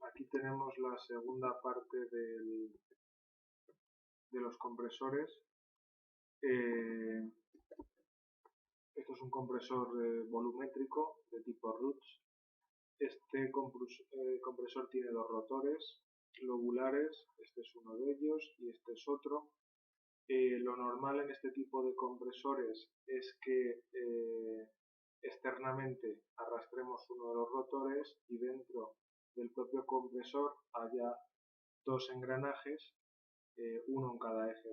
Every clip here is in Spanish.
Aquí tenemos la segunda parte de los compresores. Esto es un compresor volumétrico de tipo Roots. Este compresor tiene dos rotores lobulares, este es uno de ellos y este es otro. Lo normal en este tipo de compresores es que externamente arrastremos uno de los rotores y dentro del propio compresor haya dos engranajes, uno en cada eje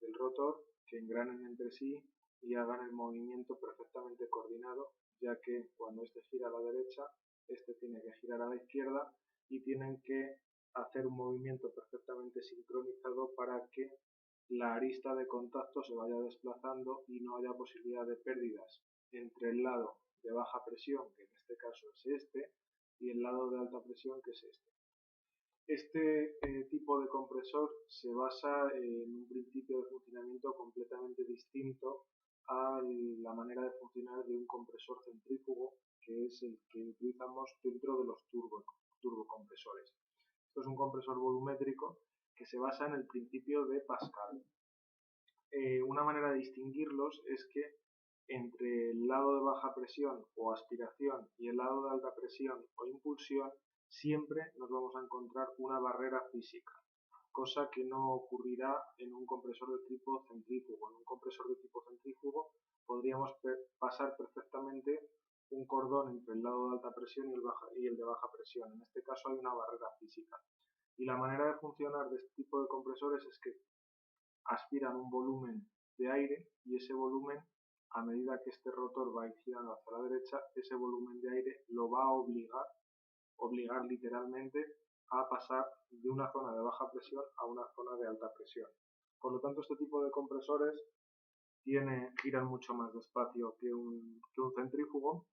del rotor, que engranen entre sí y hagan el movimiento perfectamente coordinado, ya que cuando este gira a la derecha, este tiene que girar a la izquierda y tienen que hacer un movimiento perfectamente sincronizado para que la arista de contacto se vaya desplazando y no haya posibilidad de pérdidas entre el lado de baja presión, que en este caso es este, y el lado de alta presión, que es este. Este tipo de compresor se basa en un principio de funcionamiento completamente distinto a la manera de funcionar de un compresor centrífugo, que es el que utilizamos dentro de los turbocompresores. Esto es un compresor volumétrico que se basa en el principio de Pascal. Una manera de distinguirlos es que entre el lado de baja presión o aspiración y el lado de alta presión o impulsión siempre nos vamos a encontrar una barrera física, cosa que no ocurrirá en un compresor de tipo centrífugo. En un compresor de tipo centrífugo podríamos pasar perfectamente un cordón entre el lado de alta presión y el de baja presión. En este caso hay una barrera física. Y la manera de funcionar de este tipo de compresores es que aspiran un volumen de aire y ese volumen, a medida que este rotor va a ir girando hacia la derecha, ese volumen de aire lo va a obligar literalmente a pasar de una zona de baja presión a una zona de alta presión. Por lo tanto, este tipo de compresores giran mucho más despacio que un centrífugo,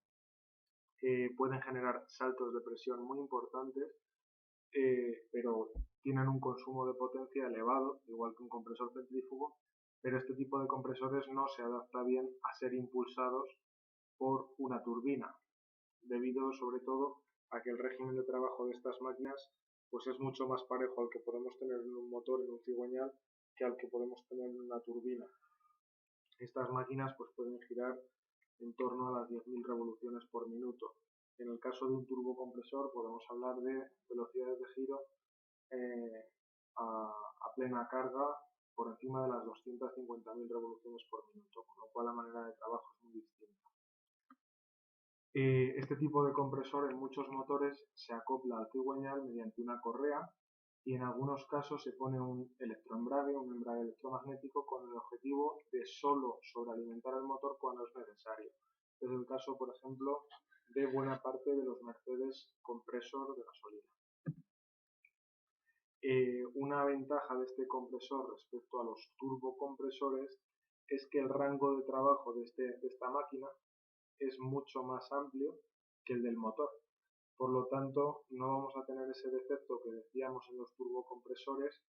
pueden generar saltos de presión muy importantes, pero tienen un consumo de potencia elevado, igual que un compresor centrífugo, pero este tipo de compresores no se adapta bien a ser impulsados por una turbina, debido sobre todo a que el régimen de trabajo de estas máquinas pues es mucho más parejo al que podemos tener en un motor, en un cigüeñal, que al que podemos tener en una turbina. Estas máquinas pues pueden girar en torno a las 10.000 revoluciones por minuto. En el caso de un turbocompresor podemos hablar de velocidades de giro a plena carga por encima de las 250.000 revoluciones por minuto, con lo cual la manera de trabajo es muy distinta. Este tipo de compresor en muchos motores se acopla al cigüeñal mediante una correa y en algunos casos se pone un electroembrague, un embrague electromagnético, con el objetivo de solo sobrealimentar el motor cuando es necesario. Es el caso, por ejemplo, de buena parte de los Mercedes compresor de gasolina. Una ventaja de este compresor respecto a los turbocompresores es que el rango de trabajo de esta máquina es mucho más amplio que el del motor. Por lo tanto, no vamos a tener ese defecto que decíamos en los turbocompresores,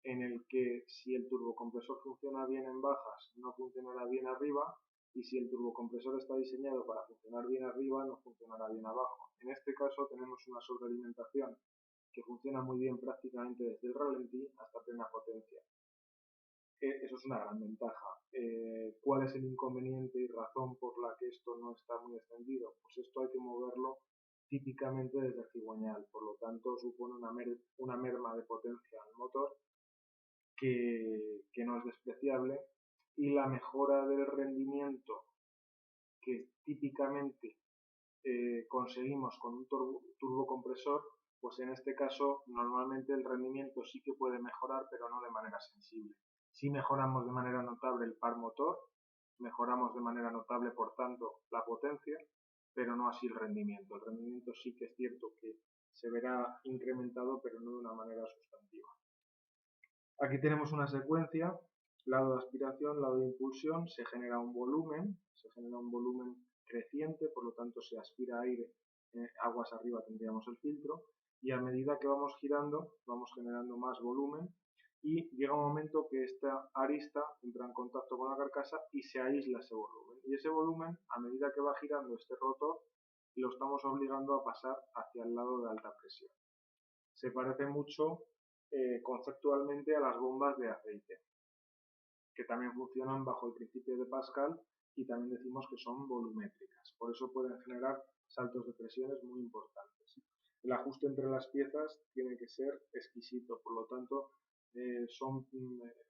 en el que si el turbocompresor funciona bien en bajas, no funcionará bien arriba, y si el turbocompresor está diseñado para funcionar bien arriba, no funcionará bien abajo. En este caso tenemos una sobrealimentación que funciona muy bien prácticamente desde el ralentí hasta plena potencia. Eso es una gran ventaja. ¿Cuál es el inconveniente y razón por la que esto no está muy extendido? Pues esto hay que moverlo típicamente desde el cigüeñal, por lo tanto supone una merma de potencia al motor que no es despreciable, y la mejora del rendimiento que típicamente conseguimos con un turbocompresor, pues en este caso normalmente el rendimiento sí que puede mejorar, pero no de manera sensible. Si mejoramos de manera notable el par motor, mejoramos de manera notable por tanto la potencia, pero no así el rendimiento. El rendimiento sí que es cierto que se verá incrementado, pero no de una manera sustantiva. Aquí tenemos una secuencia, lado de aspiración, lado de impulsión, se genera un volumen creciente, por lo tanto se aspira aire, aguas arriba tendríamos el filtro, y a medida que vamos girando vamos generando más volumen y llega un momento que esta arista entra en contacto con la carcasa y se aísla ese volumen. Y ese volumen, a medida que va girando este rotor, lo estamos obligando a pasar hacia el lado de alta presión. se parece mucho conceptualmente a las bombas de aceite, que también funcionan bajo el principio de Pascal y también decimos que son volumétricas. Por eso pueden generar saltos de presiones muy importantes. El ajuste entre las piezas tiene que ser exquisito, por lo tanto son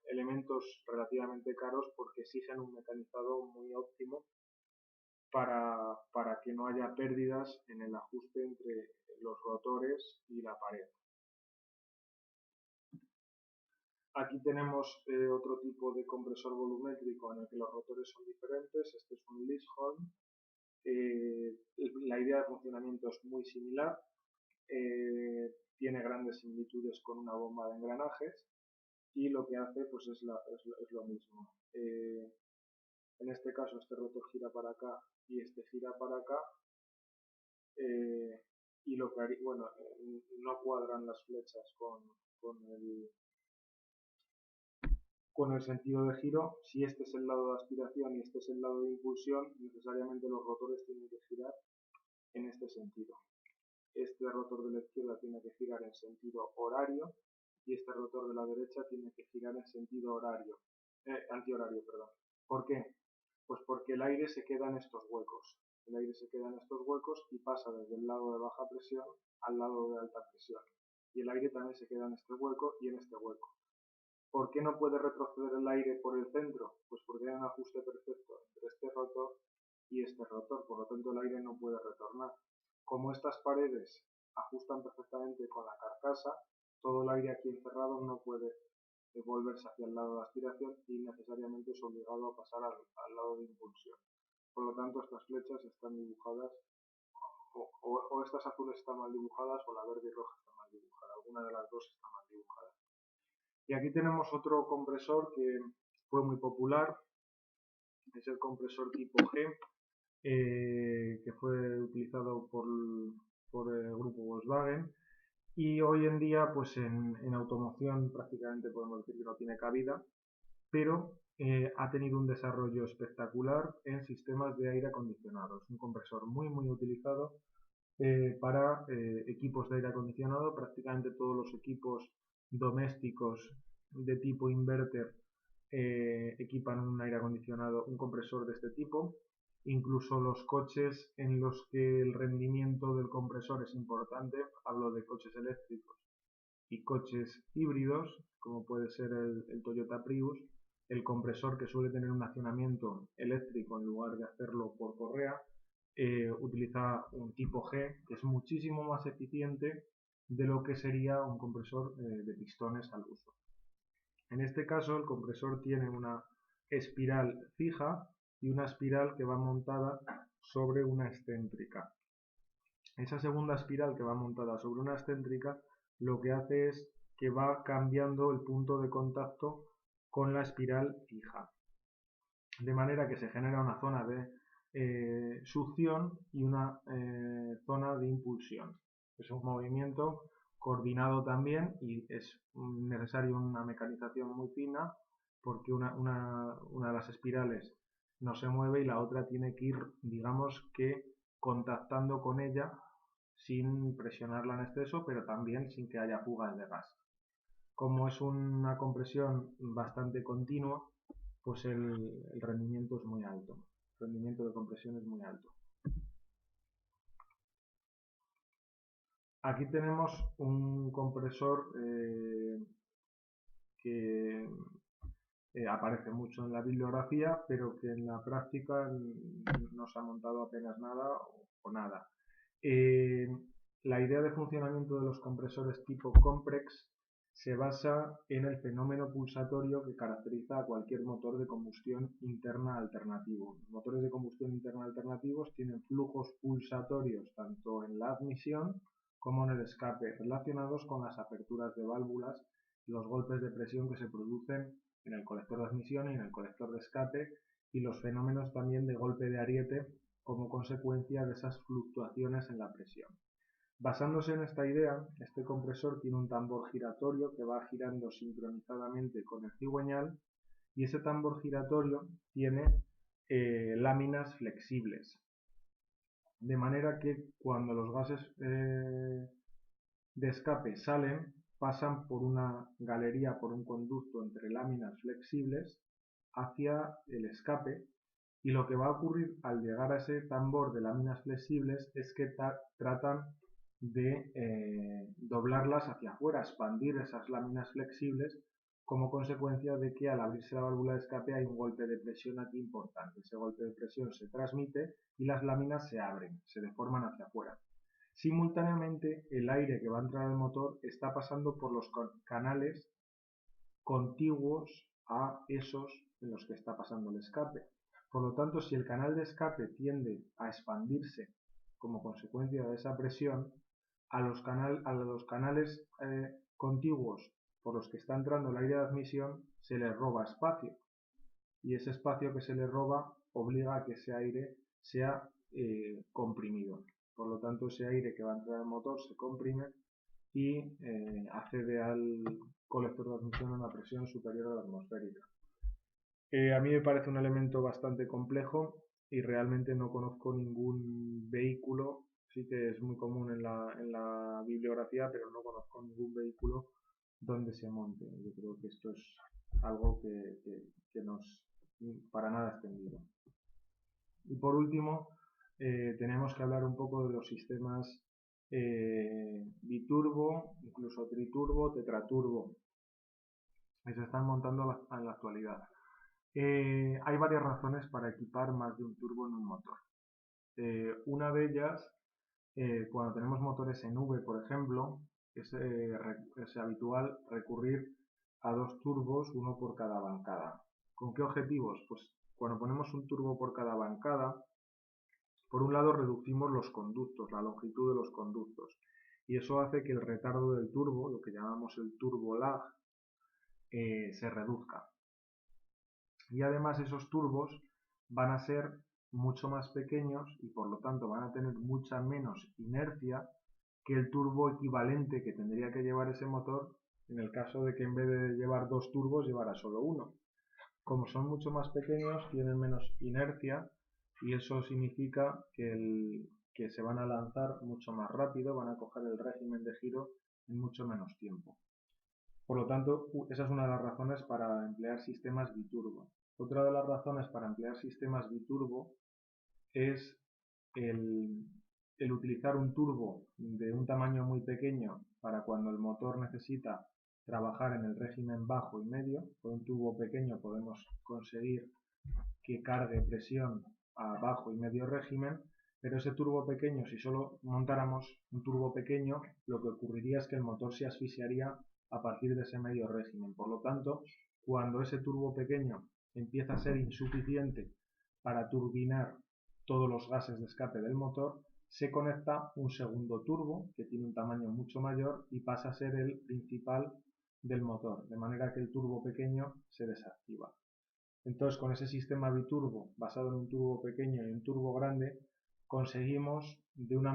elementos relativamente caros porque exigen un mecanizado muy óptimo para que no haya pérdidas en el ajuste entre los rotores y la pared. Aquí tenemos otro tipo de compresor volumétrico en el que los rotores son diferentes. Este es un Lisholm. La idea de funcionamiento es muy similar. Tiene grandes similitudes con una bomba de engranajes y lo que hace pues es lo mismo. En este caso este rotor gira para acá y este gira para acá. Y lo que haría, bueno, no cuadran las flechas con el sentido de giro. Si este es el lado de aspiración y este es el lado de impulsión, necesariamente los rotores tienen que girar en este sentido. Este rotor de la izquierda tiene que girar en sentido horario y este rotor de la derecha tiene que girar en sentido antihorario, perdón. ¿Por qué? Pues porque el aire se queda en estos huecos. El aire se queda en estos huecos y pasa desde el lado de baja presión al lado de alta presión. Y el aire también se queda en este hueco y en este hueco. ¿Por qué no puede retroceder el aire por el centro? Pues porque hay un ajuste perfecto entre este rotor y este rotor, por lo tanto el aire no puede retornar. Como estas paredes ajustan perfectamente con la carcasa, todo el aire aquí encerrado no puede volverse hacia el lado de aspiración y necesariamente es obligado a pasar al lado de impulsión. Por lo tanto, estas flechas están dibujadas, o estas azules están mal dibujadas, o la verde y roja está mal dibujada. Alguna de las dos está mal dibujada. Y aquí tenemos otro compresor que fue muy popular, es el compresor tipo G, que fue utilizado por el grupo Volkswagen, y hoy en día pues en automoción prácticamente podemos decir que no tiene cabida, pero ha tenido un desarrollo espectacular en sistemas de aire acondicionado. Es un compresor muy utilizado para equipos de aire acondicionado. Prácticamente todos los equipos domésticos de tipo inverter equipan un aire acondicionado, un compresor de este tipo. Incluso los coches en los que el rendimiento del compresor es importante, hablo de coches eléctricos y coches híbridos, como puede ser el Toyota Prius, el compresor, que suele tener un accionamiento eléctrico en lugar de hacerlo por correa, utiliza un tipo G, que es muchísimo más eficiente de lo que sería un compresor de pistones al uso. En este caso el compresor tiene una espiral fija y una espiral que va montada sobre una excéntrica. Esa segunda espiral que va montada sobre una excéntrica lo que hace es que va cambiando el punto de contacto con la espiral fija, de manera que se genera una zona de succión y una zona de impulsión. Es un movimiento coordinado también y es necesario una mecanización muy fina porque una de las espirales no se mueve y la otra tiene que ir, digamos que, contactando con ella sin presionarla en exceso, pero también sin que haya fugas de gas. Como es una compresión bastante continua, pues el rendimiento es muy alto. El rendimiento de compresión es muy alto. Aquí tenemos un compresor que aparece mucho en la bibliografía, pero que en la práctica no se ha montado apenas nada o nada. La idea de funcionamiento de los compresores tipo Comprex se basa en el fenómeno pulsatorio que caracteriza a cualquier motor de combustión interna alternativo. Los motores de combustión interna alternativos tienen flujos pulsatorios tanto en la admisión como en el escape, relacionados con las aperturas de válvulas y los golpes de presión que se producen en el colector de admisión y en el colector de escape, y los fenómenos también de golpe de ariete como consecuencia de esas fluctuaciones en la presión. Basándose en esta idea, este compresor tiene un tambor giratorio que va girando sincronizadamente con el cigüeñal, y ese tambor giratorio tiene láminas flexibles, de manera que cuando los gases de escape salen, pasan por una galería, por un conducto entre láminas flexibles hacia el escape, y lo que va a ocurrir al llegar a ese tambor de láminas flexibles es que tratan de doblarlas hacia afuera, expandir esas láminas flexibles, como consecuencia de que al abrirse la válvula de escape hay un golpe de presión aquí importante. Ese golpe de presión se transmite y las láminas se abren, se deforman hacia afuera. Simultáneamente, el aire que va a entrar al motor está pasando por los canales contiguos a esos en los que está pasando el escape. Por lo tanto, si el canal de escape tiende a expandirse como consecuencia de esa presión, a los canales contiguos por los que está entrando el aire de admisión se les roba espacio, y ese espacio que se le roba obliga a que ese aire sea comprimido. Por lo tanto, ese aire que va a entrar al motor se comprime y accede al colector de admisión a una presión superior a la atmosférica. A mí me parece un elemento bastante complejo y realmente no conozco ningún vehículo. Sí que es muy común en la bibliografía, pero no conozco ningún vehículo donde se monte. Yo creo que esto es algo que no es para nada extendido. Y por último, tenemos que hablar un poco de los sistemas biturbo, incluso triturbo, tetraturbo, que se están montando en la actualidad. Hay varias razones para equipar más de un turbo en un motor. Una de ellas, cuando tenemos motores en V, por ejemplo, es habitual recurrir a 2 turbos, uno por cada bancada. ¿Con qué objetivos? Pues cuando ponemos un turbo por cada bancada, por un lado reducimos los conductos, la longitud de los conductos, y eso hace que el retardo del turbo, lo que llamamos el turbo lag, se reduzca. Y además esos turbos van a ser mucho más pequeños y por lo tanto van a tener mucha menos inercia que el turbo equivalente que tendría que llevar ese motor en el caso de que en vez de llevar 2 turbos llevara solo uno. Como son mucho más pequeños, tienen menos inercia y eso significa que se van a lanzar mucho más rápido, van a coger el régimen de giro en mucho menos tiempo. Por lo tanto, esa es una de las razones para emplear sistemas biturbo. Otra de las razones para emplear sistemas biturbo es el utilizar un turbo de un tamaño muy pequeño para cuando el motor necesita trabajar en el régimen bajo y medio. Con un turbo pequeño podemos conseguir que cargue presión a bajo y medio régimen, pero ese turbo pequeño, si solo montáramos un turbo pequeño, lo que ocurriría es que el motor se asfixiaría a partir de ese medio régimen. Por lo tanto, cuando ese turbo pequeño empieza a ser insuficiente para turbinar todos los gases de escape del motor, se conecta un segundo turbo que tiene un tamaño mucho mayor y pasa a ser el principal del motor, de manera que el turbo pequeño se desactiva. Entonces, con ese sistema biturbo basado en un turbo pequeño y un turbo grande, conseguimos de una